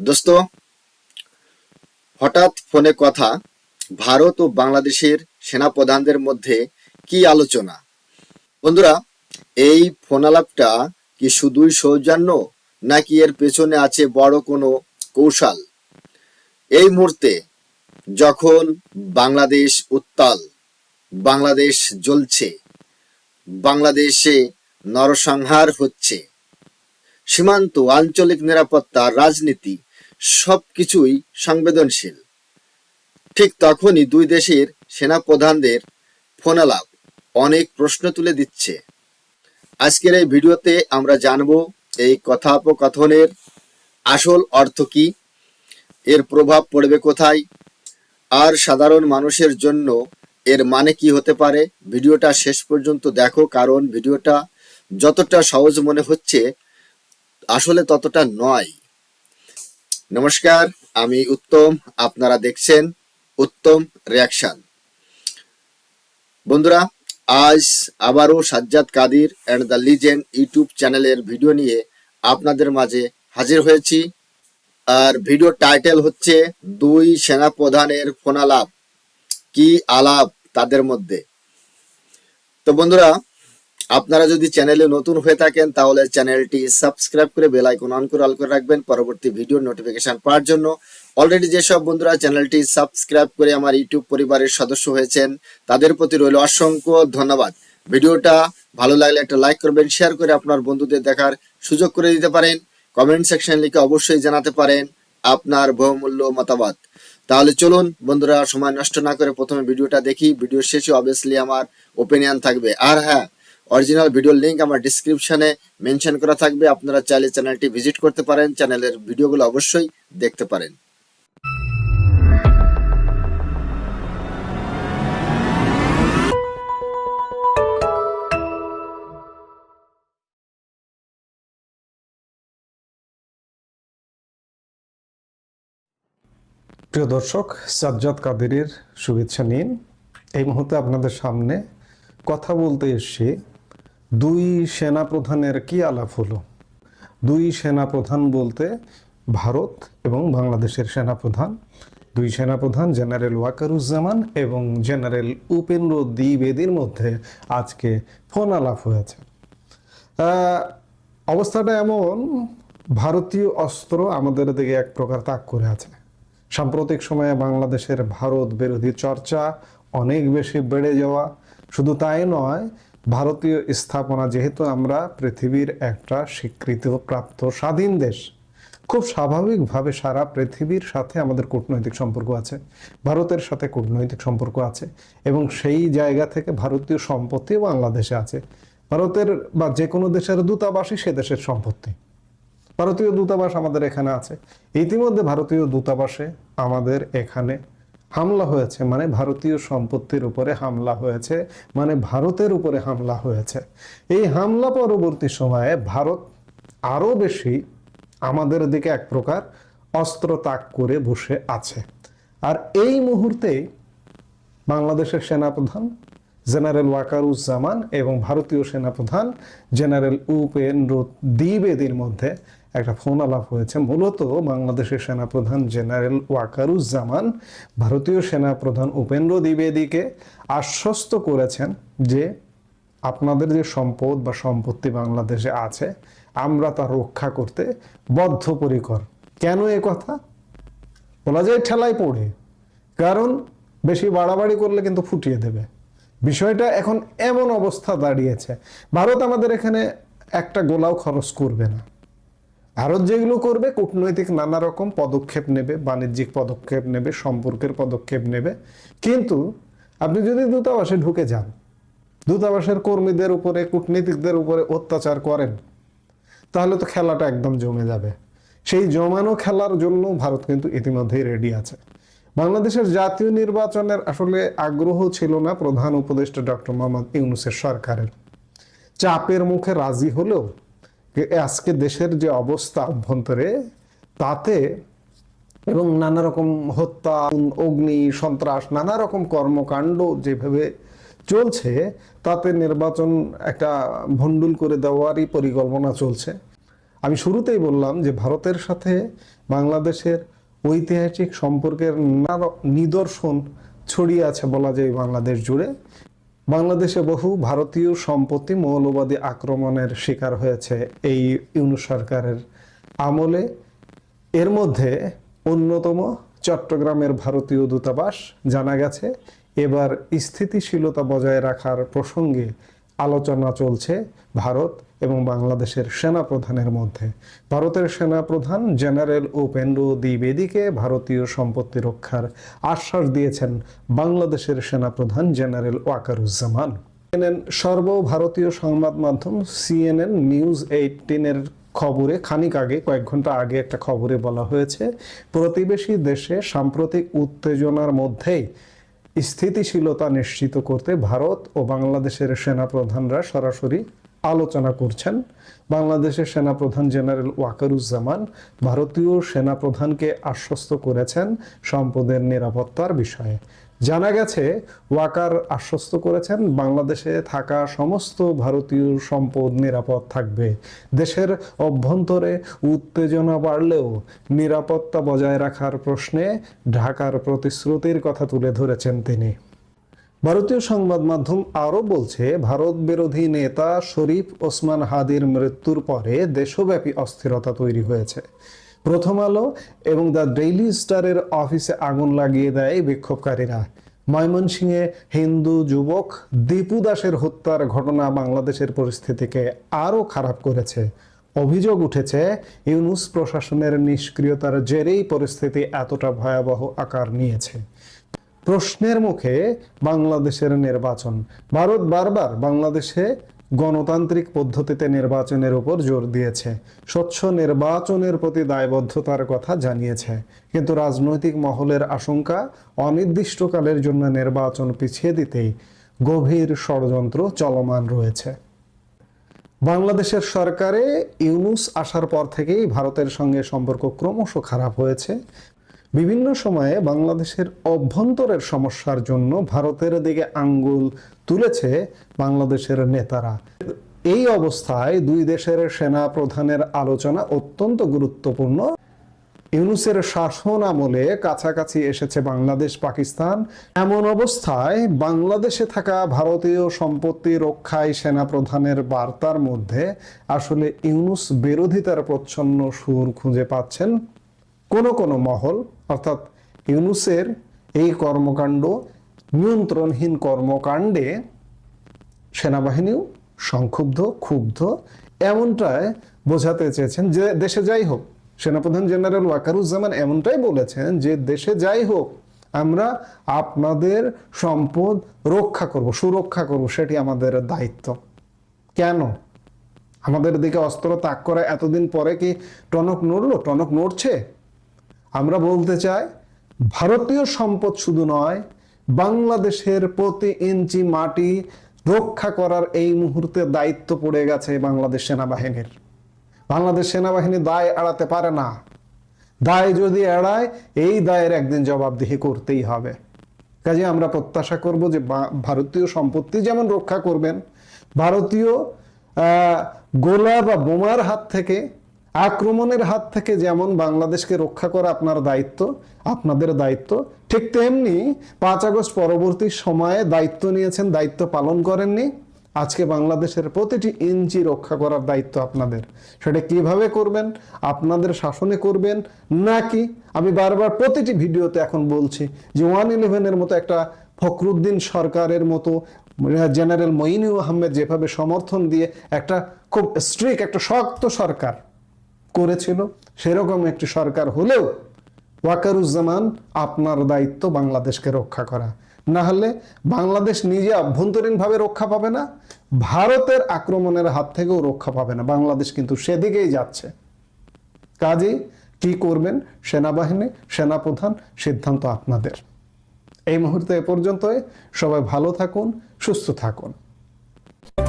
দোস্ত, হঠাৎ ফোনে কথা, ভারত ও বাংলাদেশের সেনাপ্রধানদের মধ্যে কি আলোচনা? বন্ধুরা, এই ফোনালাপটা কি শুধুই সৌজন্য, নাকি এর পেছনে আছে বড় কোনো কৌশল? এই মুহূর্তে যখন বাংলাদেশ উত্তাল, বাংলাদেশ জ্বলছে, বাংলাদেশে নরসংহার হচ্ছে, সীমান্ত, আঞ্চলিক নিরাপত্তা, রাজনীতি সবকিছুই সংবেদনশীল, ঠিক তখনই দুই দেশের সেনাপ্রধানদের ফোনালাপ অনেক প্রশ্ন তুলে দিচ্ছে। আজকের এই ভিডিওতে আমরা জানব এই কথোপকথনের আসল অর্থ কি, এর প্রভাব পড়বে কোথায়, আর সাধারণ মানুষের জন্য এর মানে কি হতে পারে। ভিডিওটা শেষ পর্যন্ত দেখো, কারণ ভিডিওটা যতটা সহজ মনে হচ্ছে আসলে ততটা নয়। নমস্কার, আমি উত্তম, আপনারা দেখছেন উত্তম রিয়াকশন। বন্ধুরা, আজ আবারও Sajjad Kadir and the legend YouTube চ্যানেলের ভিডিও নিয়ে আপনাদের মাঝে হাজির হয়েছি। আর ভিডিও টাইটেল হচ্ছে দুই সেনাপ্রধানের ফোনালাপ, কি আলাপ তাদের মধ্যে। তো বন্ধুরা, আপনারা যদি চ্যানেলে নতুন হয়ে থাকেন তাহলে চ্যানেলটি সাবস্ক্রাইব করে বেল আইকন অন করে অল করে রাখবেন পরবর্তী ভিডিওর নোটিফিকেশন পাওয়ার জন্য। অলরেডি যেসব বন্ধুরা চ্যানেলটি সাবস্ক্রাইব করে আমার ইউটিউব পরিবারের সদস্য হয়েছেন তাদের প্রতি রইল অসংখ্য ধন্যবাদ। ভিডিওটা ভালো লাগলে একটা লাইক করবেন, শেয়ার করে আপনার বন্ধুদের দেখার সুযোগ করে দিতে পারেন। কমেন্ট সেকশন লিখে অবশ্যই জানাতে পারেন আপনার বহুমূল্য মতামত। তাহলে চলুন বন্ধুরা, সময় নষ্ট না করে প্রথমে ভিডিওটা দেখি। ভিডিও শেষে অবভিয়াসলি আমার ওপিনিয়ন থাকবে। আর হ্যাঁ, অরিজিনাল ভিডিওর লিংক আমার ডিসক্রিপশনে মেনশন করা থাকবে, আপনারা চাইলে চ্যানেলটি ভিজিট করতে পারেন, চ্যানেলের ভিডিওগুলো অবশ্যই দেখতে পারেন। প্রিয় দর্শক, সাজ্জাদ কাদেরের শুভেচ্ছা নিন। এই মুহূর্তে আপনাদের সামনে কথা বলতে এসে দুই সেনাপ্রধানের কি আলাপ হলো। দুই সেনাপ্রধান বলতে ভারত এবং বাংলাদেশের সেনাপ্রধান, দুই সেনাপ্রধান জেনারেল ওয়াকারুজ্জামান এবং জেনারেল উপেন্দ্র দ্বিবেদীর মধ্যে আজকে ফোন আলাপ হয়েছে। অবস্থাটা এমন, ভারতীয় অস্ত্র আমাদের দিকে এক প্রকার তাক করে আছে। সাম্প্রতিক সময়ে বাংলাদেশের ভারত বিরোধী চর্চা অনেক বেশি বেড়ে যাওয়া, শুধু তাই নয়, ভারতীয় স্থাপনা, যেহেতু আমরা পৃথিবীর একটা স্বীকৃতিপ্রাপ্ত স্বাধীন দেশ, খুব স্বাভাবিকভাবে সারা পৃথিবীর সাথে আমাদের কূটনৈতিক সম্পর্ক আছে, ভারতের সাথে কূটনৈতিক সম্পর্ক আছে, এবং সেই জায়গা থেকে ভারতীয় সম্পত্তি বাংলাদেশে আছে। ভারতের বা যে কোনো দেশের দূতাবাসই সে দেশের সম্পত্তি। ভারতীয় দূতাবাস আমাদের এখানে আছে। ইতিমধ্যে ভারতীয় দূতাবাসে আমাদের এখানে হামলা হয়েছে, মানে ভারতীয় সম্পত্তির উপরে হামলা হয়েছে, মানে ভারতের উপরে হামলা হয়েছে। এই হামলা পরবর্তী সময়ে ভারত আরো বেশি আমাদের দিকে এক প্রকার অস্ত্র তাক করে বসে আছে। আর এই মুহূর্তে বাংলাদেশের সেনাপ্রধান জেনারেল ওয়াকারুজ্জামান এবং ভারতীয় সেনাপ্রধান জেনারেল উপেন্দ্র দ্বিবেদীর মধ্যে একটা ফোন আলাপ হয়েছে। মূলত বাংলাদেশের সেনাপ্রধান জেনারেল ওয়াকারুজ্জামান ভারতীয় সেনাপ্রধান উপেন্দ্র দ্বিবেদীকে আশ্বস্ত করেছেন যে আপনাদের যে সম্পদ বা সম্পত্তি বাংলাদেশে আছে, আমরা তা রক্ষা করতে বদ্ধপরিকর। কেন এ কথা বলা যায়? ঠেলায় পড়ে, কারণ বেশি বাড়াবাড়ি করলে কিন্তু ফুটিয়ে দেবে। বিষয়টা এখন এমন অবস্থা দাঁড়িয়েছে, ভারত আমাদের এখানে একটা গোলাও খরচ করবে না। ভারত যেগুলো করবে, কূটনৈতিক নানা রকম পদক্ষেপ নেবে, বাণিজ্যিক পদক্ষেপ নেবে, সম্পর্কের পদক্ষেপ নেবে। কিন্তু আপনি যদি দূতাবাসে ঢুকে যান, দূতাবাসের কর্মীদের উপরে, কূটনীতিকদের উপরে অত্যাচার করেন, তাহলে তো খেলাটা একদম জমে যাবে। সেই জমানো খেলার জন্য ভারত কিন্তু ইতিমধ্যেই রেডি আছে। বাংলাদেশের জাতীয় নির্বাচনের আসলে আগ্রহ ছিল না প্রধান উপদেষ্টা ডক্টর মোহাম্মদ ইউনূসের সরকারের। চাপের মুখে রাজি হলেও আজকে দেশের যে অবস্থা অভ্যন্তরে, তাতে এবং নানা রকম হত্যা, অগ্নি, সন্ত্রাস, নানা রকম কর্মকাণ্ড যেভাবে চলছে, তাতে নির্বাচন একটা ভণ্ডুল করে দেওয়ারই পরিকল্পনা চলছে। আমি শুরুতেই বললাম যে ভারতের সাথে বাংলাদেশের ঐতিহাসিক সম্পর্কের নিদর্শন ছড়িয়ে আছে বলা যায় বাংলাদেশ জুড়ে। বাংলাদেশে বহু ভারতীয় সম্পত্তি মৌলবাদী আক্রমণের শিকার হয়েছে এই ইউনূস সরকারের আমলে। এর মধ্যে অন্যতম চট্টগ্রামের ভারতীয় দূতাবাস। জানা গেছে এবার স্থিতিশীলতা বজায় রাখার প্রসঙ্গে আলোচনা চলছে ভারত এবং বাংলাদেশের সেনাপ্রধানের মধ্যে। ভারতের সেনাপ্রধান জেনারেল উপেন্দ্র দ্বিবেদীকে ভারতীয় সম্পত্তি রক্ষার আশ্বাস দিয়েছেন বাংলাদেশের সেনাপ্রধান জেনারেল ওয়াকারুজ্জামান। সর্বভারতীয় সংবাদ মাধ্যম CNN নিউজ 18-এর খবরে খানিক আগে, কয়েক ঘন্টা আগে একটা খবরে বলা হয়েছে, প্রতিবেশী দেশে সাম্প্রতিক উত্তেজনার মধ্যেই স্থিতিশীলতা নিশ্চিত করতে ভারত ও বাংলাদেশের সেনাপ্রধানরা সরাসরি আলোচনা করছেন। বাংলাদেশের সেনাপ্রধান জেনারেল ওয়াকারুজ্জামান ভারতীয় সেনাপ্রধানকে আশ্বস্ত করেছেন সম্পদের নিরাপত্তার বিষয়ে। জানা গেছে ওয়াকার আশ্বস্ত করেছেন বাংলাদেশে থাকা সমস্ত ভারতীয় সম্পদ নিরাপদ থাকবে। দেশের অভ্যন্তরে উত্তেজনা বাড়লেও নিরাপত্তা বজায় রাখার প্রশ্নে ঢাকার প্রতিশ্রুতির কথা তুলে ধরেছেন তিনি। ভারতীয় সংবাদ মাধ্যম আরও বলছে, ভারত বিরোধী নেতা শরীফ ওসমান হাদির মৃত্যুর পরে দেশব্যাপী অস্থিরতা তৈরি হয়েছে। প্রথম আলো এবং দ্য ডেইলি স্টারের অফিসে আগুন লাগিয়ে দেয় বিক্ষোভকারীরা। ময়মনসিংহে হিন্দু যুবক দীপু দাসের হত্যার ঘটনা বাংলাদেশের পরিস্থিতিকে আরও খারাপ করেছে। অভিযোগ উঠেছে ইউনূস প্রশাসনের নিষ্ক্রিয়তার জেরেই পরিস্থিতি এতটা ভয়াবহ আকার নিয়েছে। প্রশ্নের মুখে বাংলাদেশের নির্বাচন। ভারত বারবার বাংলাদেশে গণতান্ত্রিক পদ্ধতিতে নির্বাচনের উপর জোর দিয়েছে, স্বচ্ছ নির্বাচনের প্রতি দায়বদ্ধতার কথা জানিয়েছে। কিন্তু রাজনৈতিক মহলের আশঙ্কা, অনির্দিষ্টকালের জন্য নির্বাচন পিছিয়ে দিতেই গভীর ষড়যন্ত্র চলমান রয়েছে। বাংলাদেশের সরকারে ইউনূস আসার পর থেকেই ভারতের সঙ্গে সম্পর্ক ক্রমশ খারাপ হয়েছে। বিভিন্ন সময়ে বাংলাদেশের অভ্যন্তরের সমস্যার জন্য ভারতের দিকে আঙ্গুল তুলেছে বাংলাদেশের নেতারা। এই অবস্থায় দুই দেশের সেনা প্রধানের আলোচনা অত্যন্ত গুরুত্বপূর্ণ। ইউনূসের শাসন আমলে কাছাকাছি এসেছে বাংলাদেশ পাকিস্তান। এমন অবস্থায় বাংলাদেশে থাকা ভারতীয় সম্পত্তি রক্ষায় সেনা প্রধানের বার্তার মধ্যে আসলে ইউনূস বিরোধিতার প্রচ্ছন্ন সুর খুঁজে পাচ্ছেন কোনো মহল। অর্থাৎ ইউনূসের এই কর্মকাণ্ড, নিয়ন্ত্রণহীন কর্মকাণ্ডে সেনাবাহিনীও সংক্ষুব্ধ, ক্ষুব্ধ, এমনটাই বোঝাতে চেয়েছেন। যে দেশে যাই হোক, সেনাপ্রধান জেনারেল ওয়াকারুজ্জামান এমনটাই বলেছেন যে দেশে যাই হোক আমরা আপনাদের সম্পদ রক্ষা করব, সুরক্ষা করব, সেটি আমাদের দায়িত্ব। কেন আমাদের দিকে অস্ত্র তাক করা এতদিন পরে কি টনক নড়লো? টনক নড়ছে। আমরা বলতে চাই, ভারতীয় সম্পদ শুধু নয়, বাংলাদেশের প্রতি ইঞ্চি মাটি রক্ষা করার এই মুহূর্তে দায়িত্ব পড়ে গেছে বাংলাদেশ সেনাবাহিনীর। বাংলাদেশ সেনাবাহিনী দায় এড়াতে পারে না। দায় যদি এড়ায়, এই দায়ের একদিন জবাবদিহি করতেই হবে। কাজে আমরা প্রত্যাশা করব যে ভারতীয় সম্পত্তি যেমন রক্ষা করবেন, ভারতীয় গোলা বা বোমার হাত থেকে, আক্রমণের হাত থেকে যেমন বাংলাদেশকে রক্ষা করা আপনার দায়িত্ব, আপনাদের দায়িত্ব, ঠিক তেমনি 5 আগস্ট পরবর্তী সময়ে দায়িত্ব নিয়েছেন, দায়িত্ব পালন করেননি। আজকে বাংলাদেশের প্রতিটি ইঞ্চি রক্ষা করার দায়িত্ব আপনাদের। সেটা কিভাবে করবেন? আপনাদের শাসনে করবেন নাকি, আমি বারবার প্রতিটি ভিডিওতে এখন বলছি যে 111-এর মতো একটা ফখরুদ্দিন সরকারের মতো, জেনারেল মঈনুল আহমেদ যেভাবে সমর্থন দিয়ে একটা খুব স্ট্রিক্ট, একটা শক্ত সরকার করেছিল, সেরকম একটি সরকার হলেও ওয়াকারুজ্জামান আপনার দায়িত্ব বাংলাদেশকে রক্ষা করা। না হলে বাংলাদেশ নিজে অভ্যন্তরীণভাবে রক্ষা পাবে না, ভারতের আক্রমণের হাত থেকেও রক্ষা পাবে না। বাংলাদেশ কিন্তু সেদিকেই যাচ্ছে। কাজেই কি করবেন সেনাবাহিনী, সেনাপ্রধান, সিদ্ধান্ত আপনাদের। এই মুহূর্তে এ পর্যন্তই। সবাই ভালো থাকুন, সুস্থ থাকুন।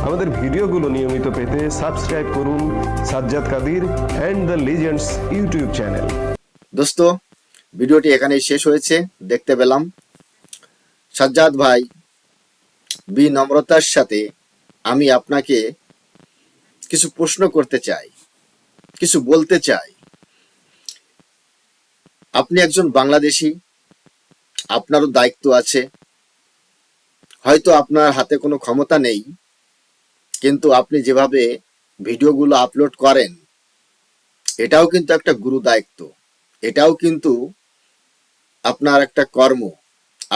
আমাদের ভিডিওগুলো নিয়মিত পেতে সাবস্ক্রাইব করুন Sajjad Kadir and the legends YouTube channel. দোস্ত, ভিডিওটি এখানেই শেষ হয়েছে। দেখতে পেলাম সাজ্জাদ ভাই, বিনম্রতার সাথে আমি আপনাকে কিছু প্রশ্ন করতে চাই। কিছু বলতে চাই। আপনি একজন বাংলাদেশী, আপনারও দায়িত্ব আছে। হয়তো আপনার হাতে কোনো ক্ষমতা নেই, কিন্তু আপনি যেভাবে ভিডিওগুলো আপলোড করেন, এটাও কিন্তু একটা গুরু দায়িত্ব, এটাও কিন্তু আপনার একটা কর্ম।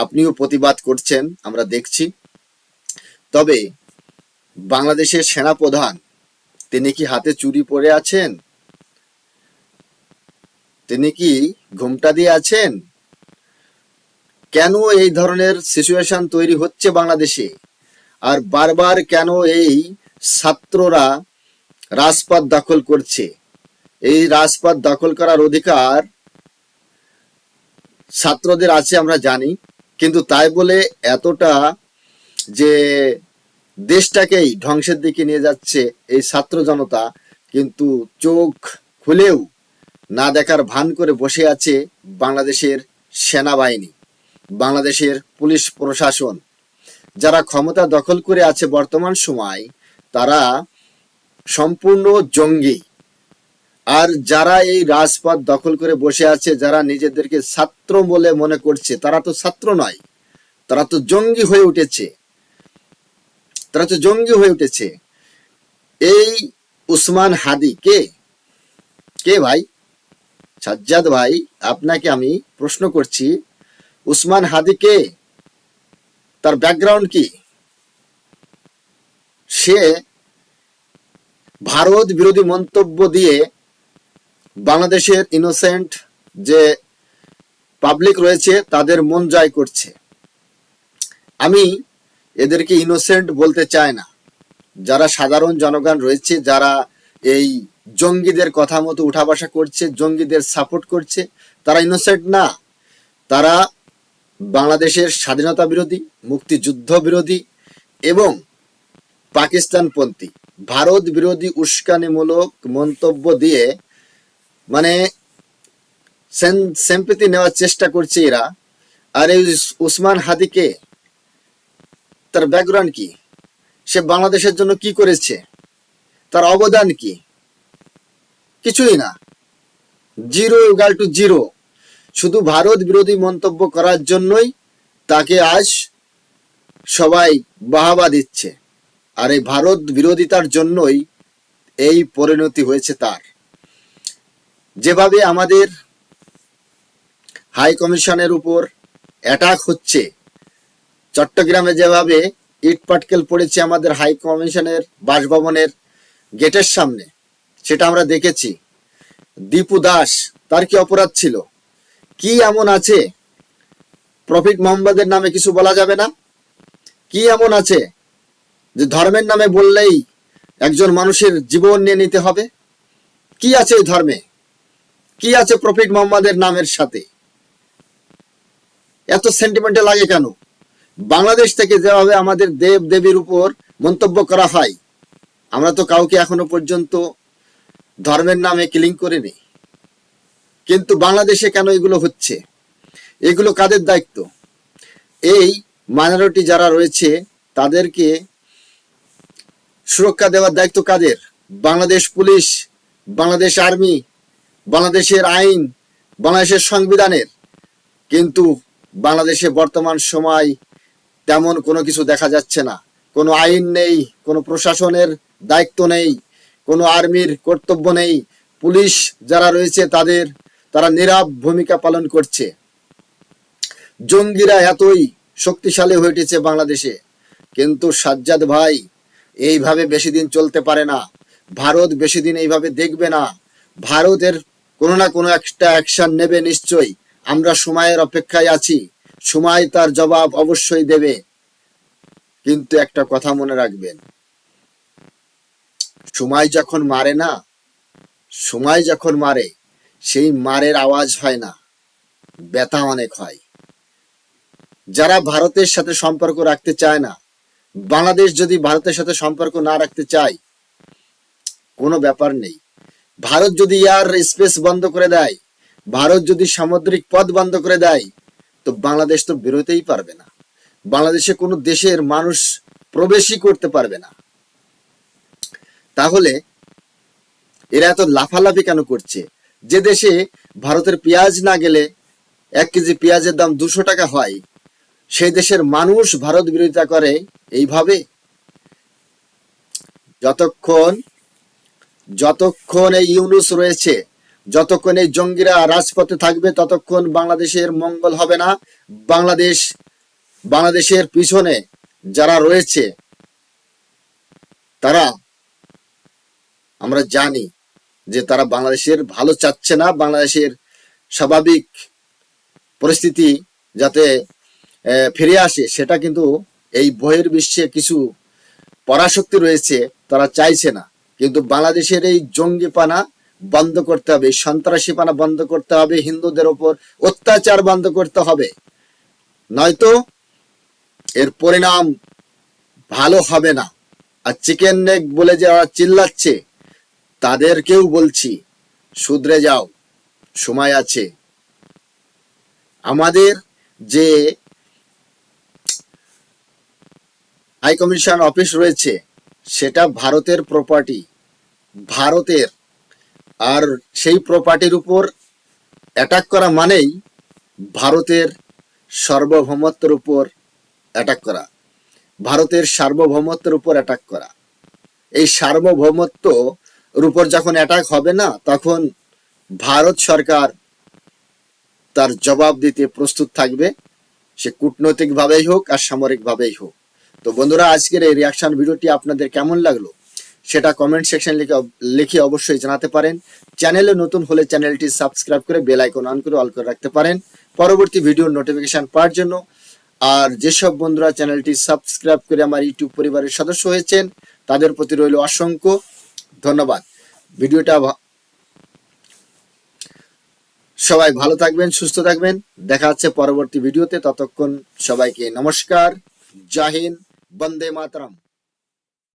আপনিও প্রতিবাদ করছেন, আমরা দেখছি। তবে বাংলাদেশের সেনাপ্রধান, তিনি কি হাতে চুড়ি পরে আছেন? তিনি কি ঘোমটা দিয়ে আছেন? কেন এই ধরনের সিচুয়েশন তৈরি হচ্ছে বাংলাদেশে? আর বারবার কেন এই ছাত্ররা রাজপথ দখল করছে? এই রাজপথ দখল করার অধিকার ছাত্রদের আছে আমরা জানি, কিন্তু তাই বলে এতটা যে দেশটাকেই ধ্বংসের দিকে নিয়ে যাচ্ছে এই ছাত্র জনতা, কিন্তু চোখ খুলেও না দেখার ভান করে বসে আছে বাংলাদেশের সেনাবাহিনী, বাংলাদেশের পুলিশ প্রশাসন। যারা ক্ষমতা দখল করে আছে বর্তমান সময়, তারা সম্পূর্ণ জঙ্গি। আর যারা এই রাজপথ দখল করে বসে আছে, যারা নিজেদেরকে ছাত্র বলে মনে করছে, তারা তো ছাত্র নয়, তারা তো জঙ্গি হয়ে উঠেছে, তারা তো জঙ্গি হয়ে উঠেছে। এই উসমান হাদি কে? কে ভাই? সাজ্জাদ ভাই, আপনাকে আমি প্রশ্ন করছি, উসমান হাদি কে? তার ব্যাকগ্রাউন্ড কি? সে ভারত বিরোধী মন্তব্য দিয়ে বাংলাদেশের ইনোসেন্ট যে পাবলিক রয়েছে তাদের মন জয় করছে। আমি এদেরকে ইনোসেন্ট বলতে চাই না। যারা সাধারণ জনগণ রয়েছে, যারা এই জঙ্গিদের কথা মতো উঠা বসা করছে, জঙ্গিদের সাপোর্ট করছে, তারা ইনোসেন্ট না। তারা বাংলাদেশের স্বাধীনতা বিরোধী, মুক্তিযুদ্ধ বিরোধী এবং পাকিস্তানপন্থী, ভারত বিরোধী উস্কানিমূলক মন্তব্য দিয়ে মানে সিম্পাথি নেওয়ার চেষ্টা করছে এরা। আর এই উসমান হাদিকে, তার ব্যাকগ্রাউন্ড কি? সে বাংলাদেশের জন্য কি করেছে? তার অবদান কি? কিছুই না, জিরো ইকুয়াল টু জিরো। শুধু ভারত বিরোধী মন্তব্য করার জন্যই তাকে আজ সবাই বাহাবা দিচ্ছে। আর এই ভারত বিরোধিতার জন্যই এই পরিণতি হয়েছে তার। যেভাবে আমাদের হাই কমিশনের উপর অ্যাটাক হচ্ছে, চট্টগ্রামে যেভাবে ইট পাটকেল পড়েছে আমাদের হাই কমিশনের বাসভবনের গেটের সামনে, সেটা আমরা দেখেছি। দীপু দাস, তার কি অপরাধ ছিল? কি এমন আছে? প্রফিট মোহাম্মদের নামে কিছু বলা যাবে না? কি এমন আছে যে ধর্মের নামে বললেই একজন মানুষের জীবন নিয়ে নিতে হবে? কি আছে ওই ধর্মে? কি আছে প্রফিট মোহাম্মদের নামের সাথে? এত সেন্টিমেন্টাল লাগে কেন? বাংলাদেশ থেকে যেভাবে আমাদের দেব দেবীর উপর মন্তব্য করা হয়, আমরা তো কাউকে এখনো পর্যন্ত ধর্মের নামে কিলিং করিনি, কিন্তু বাংলাদেশে কেন এগুলো হচ্ছে? এগুলো কাদের দায়িত্ব? এই মাইনরিটি যারা রয়েছে তাদেরকে সুরক্ষা দেওয়ার দায়িত্ব কাদের? বাংলাদেশ পুলিশ, বাংলাদেশ আর্মি, বাংলাদেশের আইন, বাংলাদেশের সংবিধানের। কিন্তু বাংলাদেশে বর্তমান সময় তেমন কোনো কিছু দেখা যাচ্ছে না। কোনো আইন নেই, কোনো প্রশাসনের দায়িত্ব নেই, কোনো আর্মির কর্তব্য নেই। পুলিশ যারা রয়েছে তারা নীরব ভূমিকা পালন করছে। জঙ্গিরা এতই শক্তিশালী হয়ে উঠেছে বাংলাদেশে। কিন্তু সাজ্জাদ ভাই, এইভাবে বেশি দিন চলতে পারে না। ভারত বেশি দিন এইভাবে দেখবে না। ভারতের কোনো না কোনো একটা অ্যাকশন নেবে নিশ্চয়ই। আমরা সময়ের অপেক্ষায় আছি, সময় তার জবাব অবশ্যই দেবে। কিন্তু একটা কথা মনে রাখবেন, সময় যখন মারে না, সময় যখন মারে, সেই মারের আওয়াজ হয় না, ব্যথা অনেক হয়। যারা ভারতের সাথে সম্পর্ক রাখতে চায় না, বাংলাদেশ যদি ভারতের সাথে সম্পর্ক না রাখতে চায়, কোনো ব্যাপার নেই। ভারত যদি এয়ার স্পেস বন্ধ করে দেয়, ভারত যদি সামুদ্রিক পথ বন্ধ করে দেয়, তো বাংলাদেশ তো বেরোতেই পারবে না। বাংলাদেশে কোনো দেশের মানুষ প্রবেশই করতে পারবে না। তাহলে এরা এত লাফালাফি কেন করছে? যে দেশে ভারতের পেঁয়াজ না গেলে 1 কেজি পেঁয়াজের দাম 200 টাকা হয়, সেই দেশের মানুষ ভারত বিরোধিতা করে এইভাবে। যতক্ষণ এই ইউনূস রয়েছে, যতক্ষণ এই জঙ্গিরা রাজপথে থাকবে, ততক্ষণ বাংলাদেশের মঙ্গল হবে না। বাংলাদেশের পিছনে যারা রয়েছে তারা, আমরা জানি যে তারা বাংলাদেশের ভালো চাচ্ছে না। বাংলাদেশের স্বাভাবিক পরিস্থিতি যাতে ফিরে আসে, সেটা কিন্তু এই বহির্বিশ্বে কিছু পরাশক্তি রয়েছে, তারা চাইছে না। কিন্তু বাংলাদেশের এই জঙ্গিপানা বন্ধ করতে হবে, সন্ত্রাসীপানা বন্ধ করতে হবে, হিন্দুদের ওপর অত্যাচার বন্ধ করতে হবে, নয়তো এর পরিণাম ভালো হবে না। আর চিকেন নেক বলে যারা চিল্লাচ্ছে তাদেরকেও বলছি, শুধরে যাও, সময় আছে। আমাদের যে হাই কমিশন অফিস রয়েছে সেটা ভারতের প্রপার্টি, ভারতের। আর সেই প্রপার্টির উপর অ্যাটাক করা মানেই ভারতের সার্বভৌমত্বের উপর অ্যাটাক করা, ভারতের সার্বভৌমত্বের উপর অ্যাটাক করা। এই সার্বভৌমত্বের উপর যখন অ্যাটাক হবে না, তখন ভারত সরকার তার জবাব দিতে প্রস্তুত থাকবে, সে কূটনৈতিকভাবেই হোক আর সামরিকভাবেই হোক। তো বন্ধুরা, আজকের এই রিয়াকশন ভিডিওটি আপনাদের কেমন লাগলো সেটা কমেন্ট সেকশন লিখে অবশ্যই জানাতে পারেন। চ্যানেলে নতুন হলে চ্যানেলটি সাবস্ক্রাইব করে বেল আইকন অন করে অল করে রাখতে পারেন পরবর্তী ভিডিওর নোটিফিকেশন পাওয়ার জন্য। আর যেসব বন্ধুরা চ্যানেলটি সাবস্ক্রাইব করে আমার ইউটিউব পরিবারের সদস্য হয়েছেন তাদের প্রতি রইল অসংখ্য ধন্যবাদ। ভিডিওটা সবাই ভালো থাকবেন, সুস্থ থাকবেন, দেখা হচ্ছে পরবর্তী ভিডিওতে। ততক্ষণ সবাইকে নমস্কার, জয় হিন্দ, বন্দে মাতরম।